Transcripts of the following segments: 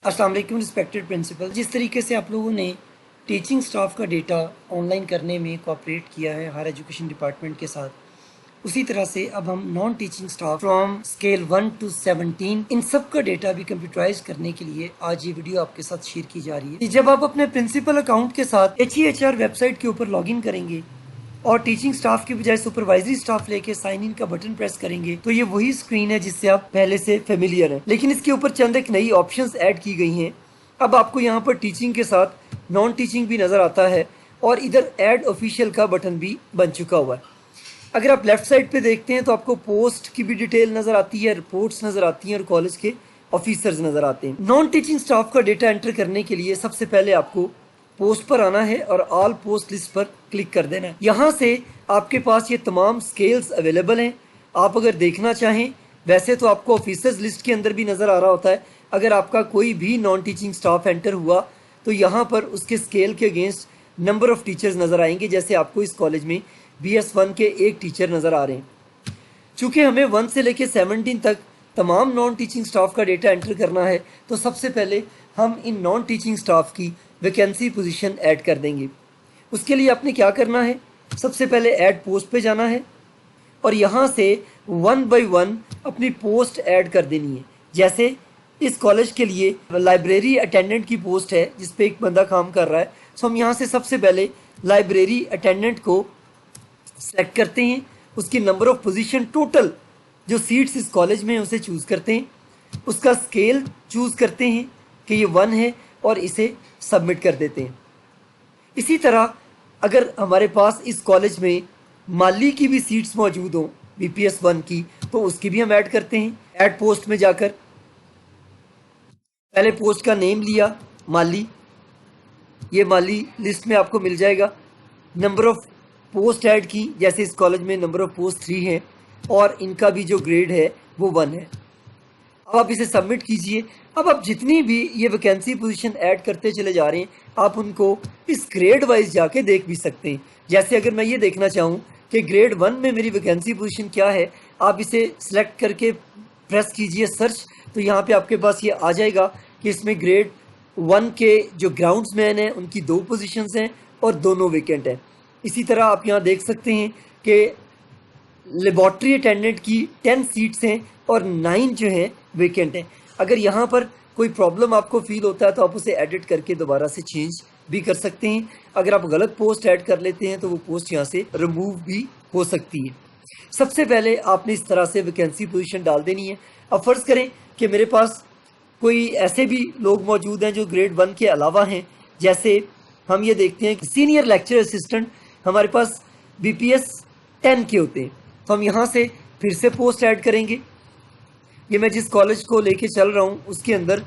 अस्सलाम वालेकुम respected principal. जिस तरीके से आप लोगों ने टीचिंग स्टाफ का डेटा ऑनलाइन करने में कोऑपरेट किया है हायर एजुकेशन डिपार्टमेंट के साथ, उसी तरह से अब हम non teaching staff from scale 1 to 17 इन सब का डेटा भी कंप्यूटराइज करने के लिए आज ये वीडियो आपके साथ शेयर की जा रही है। जब आप अपने प्रिंसिपल अकाउंट के साथ HEHR वेबसाइट के ऊपर लॉगिन करेंगे और टीचिंग स्टाफ की बजाय सुपरवाइजरी स्टाफ लेके साइन इन का बटन प्रेस करेंगे तो ये वही स्क्रीन है जिससे आप पहले से फेमिलियर हैं, लेकिन इसके ऊपर चंद एक नई ऑप्शंस ऐड की गई हैं। अब आपको यहाँ पर टीचिंग के साथ नॉन टीचिंग भी नजर आता है और इधर ऐड ऑफिशियल का बटन भी बन चुका हुआ है। अगर आप लेफ्ट साइड पे देखते हैं तो आपको पोस्ट की भी डिटेल नजर आती है, रिपोर्ट्स नजर आती हैं और कॉलेज के ऑफिसर्स नजर आते हैं। नॉन टीचिंग स्टाफ का डेटा एंटर करने के लिए सबसे पहले आपको पोस्ट पर आना है और ऑल पोस्ट लिस्ट पर क्लिक कर देना है। यहाँ से आपके पास ये तमाम स्केल्स अवेलेबल हैं। आप अगर देखना चाहें, वैसे तो आपको ऑफिसर्स लिस्ट के अंदर भी नज़र आ रहा होता है। अगर आपका कोई भी नॉन टीचिंग स्टाफ एंटर हुआ तो यहाँ पर उसके स्केल के अगेंस्ट नंबर ऑफ टीचर्स नज़र आएंगे। जैसे आपको इस कॉलेज में BS1 के एक टीचर नज़र आ रहे हैं। चूँकि हमें 1 से लेकर 17 तक तमाम नॉन टीचिंग स्टाफ का डेटा एंटर करना है, तो सबसे पहले हम इन नॉन टीचिंग स्टाफ की वैकेंसी पोजीशन ऐड कर देंगे। उसके लिए आपने क्या करना है, सबसे पहले ऐड पोस्ट पे जाना है और यहाँ से 1 by 1 अपनी पोस्ट ऐड कर देनी है। जैसे इस कॉलेज के लिए लाइब्रेरी अटेंडेंट की पोस्ट है जिस पे एक बंदा काम कर रहा है, सो हम यहाँ से सबसे पहले लाइब्रेरी अटेंडेंट को सेलेक्ट करते हैं। उसकी नंबर ऑफ पोजीशन टोटल जो सीट्स इस कॉलेज में उसे चूज़ करते हैं, उसका स्केल चूज़ करते हैं कि ये 1 है और इसे सबमिट कर देते हैं। इसी तरह अगर हमारे पास इस कॉलेज में माली की भी सीट्स मौजूद हों BPS 1 की, तो उसकी भी हम ऐड करते हैं। ऐड पोस्ट में जाकर पहले पोस्ट का नेम लिया माली, ये माली लिस्ट में आपको मिल जाएगा। नंबर ऑफ पोस्ट ऐड की, जैसे इस कॉलेज में नंबर ऑफ पोस्ट 3 है और इनका भी जो ग्रेड है वो 1 है। अब आप इसे सबमिट कीजिए। अब आप जितनी भी ये वैकेंसी पोजीशन ऐड करते चले जा रहे हैं, आप उनको इस ग्रेड वाइज जाके देख भी सकते हैं। जैसे अगर मैं ये देखना चाहूँ कि ग्रेड 1 में मेरी वैकेंसी पोजीशन क्या है, आप इसे सिलेक्ट करके प्रेस कीजिए सर्च, तो यहाँ पे आपके पास ये आ जाएगा कि इसमें ग्रेड 1 के जो ग्राउंड्समैन हैं उनकी 2 पोजीशंस हैं और दोनों वेकेंट हैं। इसी तरह आप यहाँ देख सकते हैं कि लेबॉर्ट्री अटेंडेंट की 10 सीट्स हैं और 9 जो हैं वेकेंट हैं। अगर यहाँ पर कोई प्रॉब्लम आपको फील होता है तो आप उसे एडिट करके दोबारा से चेंज भी कर सकते हैं। अगर आप गलत पोस्ट ऐड कर लेते हैं तो वो पोस्ट यहाँ से रिमूव भी हो सकती है। सबसे पहले आपने इस तरह से वैकेंसी पोजीशन डाल देनी है। अब फ़र्ज़ करें कि मेरे पास कोई ऐसे भी लोग मौजूद हैं जो ग्रेड 1 के अलावा हैं। जैसे हम ये देखते हैं कि सीनियर लेक्चर असिस्टेंट हमारे पास BPS 10 के होते हैं, तो हम यहाँ से फिर से पोस्ट ऐड करेंगे। ये मैं जिस कॉलेज को लेके चल रहा हूँ उसके अंदर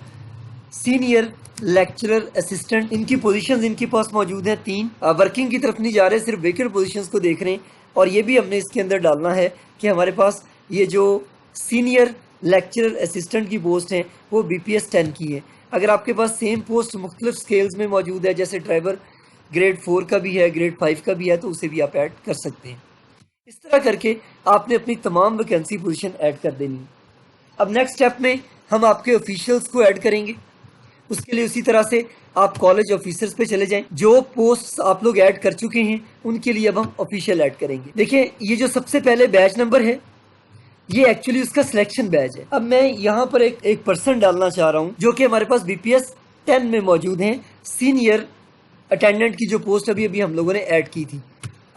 सीनियर लेक्चरर असिस्टेंट इनकी पोजीशंस इनके पास मौजूद हैं 3। वर्किंग की तरफ नहीं जा रहे, सिर्फ वेकेंट पोजीशंस को देख रहे हैं। और ये भी हमने इसके अंदर डालना है कि हमारे पास ये जो सीनियर लेक्चरर असिस्टेंट की पोस्ट है वो BPS 10 की है। अगर आपके पास सेम पोस्ट मुख्तलिफ स्केल्स में मौजूद है, जैसे ड्राइवर ग्रेड 4 का भी है, ग्रेड 5 का भी है, तो उसे भी आप ऐड कर सकते हैं। इस तरह करके आपने अपनी तमाम वैकेंसी पोजीशन ऐड कर देनी है। अब नेक्स्ट स्टेप में हम आपके ऑफिशियल्स को ऐड करेंगे। उसके लिए उसी तरह से आप कॉलेज ऑफिसर्स पे चले जाएं। जो पोस्ट्स आप लोग ऐड कर चुके हैं उनके लिए अब हम ऑफिशियल ऐड करेंगे। देखिए, ये जो सबसे पहले बैच नंबर है ये एक्चुअली उसका सिलेक्शन बैच है। अब मैं यहाँ पर एक पर्सन डालना चाह रहा हूँ जो कि हमारे पास BPS 10 में मौजूद हैं। सीनियर अटेंडेंट की जो पोस्ट अभी अभी हम लोगों ने ऐड की थी,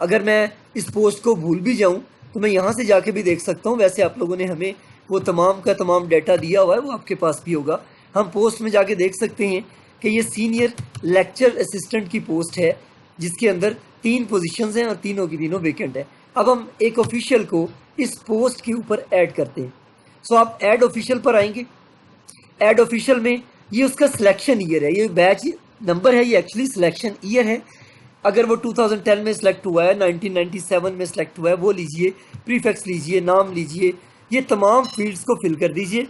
अगर मैं इस पोस्ट को भूल भी जाऊँ तो मैं यहाँ से जाके भी देख सकता हूँ। वैसे आप लोगों ने हमें वो तमाम का तमाम डाटा दिया हुआ है, वो आपके पास भी होगा। हम पोस्ट में जाके देख सकते हैं कि ये सीनियर लेक्चर असिस्टेंट की पोस्ट है जिसके अंदर 3 पोजीशंस हैं और तीनों की तीनों वेकेंट है। अब हम एक ऑफिशियल को इस पोस्ट के ऊपर ऐड करते हैं। सो आप ऐड ऑफिशियल पर आएंगे। ऐड ऑफिशियल में ये उसका सिलेक्शन ईयर है, ये बैच नंबर है, ये एक्चुअली सिलेक्शन ईयर है। अगर वो 2010 में सिलेक्ट हुआ है, 1997 में सिलेक्ट हुआ है, वो लीजिए, प्रीफिक्स लीजिए, नाम लीजिए, ये तमाम फील्ड्स को फिल कर दीजिए।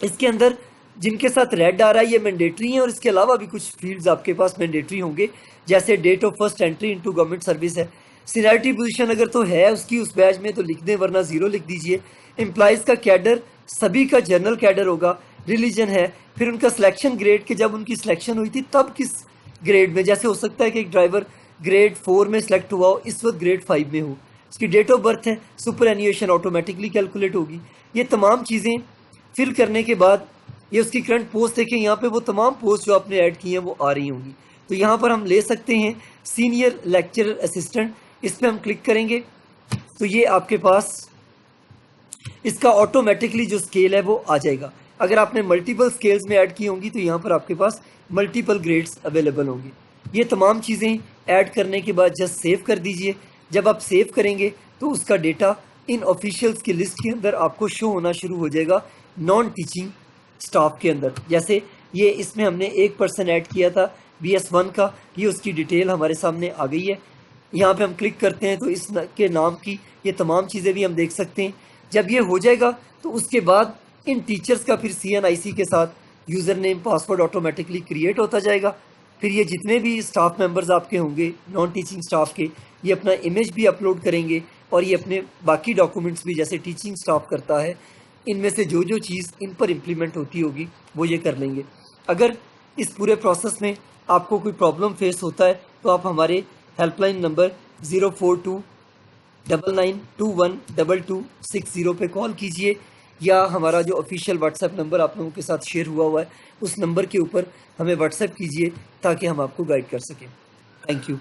इसके अंदर जिनके साथ रेड आ रहा है ये मैंडेटरी हैं और इसके अलावा भी कुछ फील्ड्स आपके पास मैंडेटरी होंगे, जैसे date of first entry into government service है। सीनियरिटी पोजीशन अगर तो है उसकी उस बैच में तो लिख दें, वरना 0 लिख दीजिए। एम्प्लॉइज़ का कैडर सभी का जनरल कैडर होगा, रिलीजन है, फिर उनका सिलेक्शन ग्रेड के जब उनकी सिलेक्शन हुई थी तब किस ग्रेड में, जैसे हो सकता है कि एक ड्राइवर ग्रेड 4 में सेलेक्ट हुआ हो, इस वक्त ग्रेड 5 में हो, उसकी डेट ऑफ बर्थ है, सुपर एन्यूएशन ऑटोमेटिकली कैलकुलेट होगी। ये तमाम चीज़ें फिल करने के बाद ये उसकी करंट पोस्ट देखें, यहाँ पे वो तमाम पोस्ट जो आपने ऐड की हैं वो आ रही होंगी। तो यहाँ पर हम ले सकते हैं सीनियर लेक्चरर असिस्टेंट, इस पर हम क्लिक करेंगे तो ये आपके पास इसका ऑटोमेटिकली जो स्केल है वो आ जाएगा। अगर आपने मल्टीपल स्केल्स में ऐड की होंगी तो यहाँ पर आपके पास मल्टीपल ग्रेड्स अवेलेबल होंगे। ये तमाम चीज़ें ऐड करने के बाद जस्ट सेव कर दीजिए। जब आप सेव करेंगे तो उसका डेटा इन ऑफिशियल्स की लिस्ट के अंदर आपको शो होना शुरू हो जाएगा नॉन टीचिंग स्टाफ के अंदर। जैसे ये इसमें हमने एक पर्सन ऐड किया था BS1 का, ये उसकी डिटेल हमारे सामने आ गई है। यहाँ पे हम क्लिक करते हैं तो इस के नाम की ये तमाम चीज़ें भी हम देख सकते हैं। जब ये हो जाएगा तो उसके बाद इन टीचर्स का फिर CNIC के साथ user name password automatically create होता जाएगा। फिर ये जितने भी स्टाफ मेंबर्स आपके होंगे नॉन टीचिंग स्टाफ के, ये अपना इमेज भी अपलोड करेंगे और ये अपने बाकी डॉक्यूमेंट्स भी जैसे टीचिंग स्टाफ करता है, इनमें से जो जो चीज़ इन पर इम्प्लीमेंट होती होगी वो ये कर लेंगे। अगर इस पूरे प्रोसेस में आपको कोई प्रॉब्लम फेस होता है तो आप हमारे हेल्पलाइन नंबर 04299212260 पे कॉल कीजिए, या हमारा जो ऑफिशियल व्हाट्सएप नंबर आप लोगों के साथ शेयर हुआ हुआ है उस नंबर के ऊपर हमें व्हाट्सएप कीजिए ताकि हम आपको गाइड कर सकें। Thank you.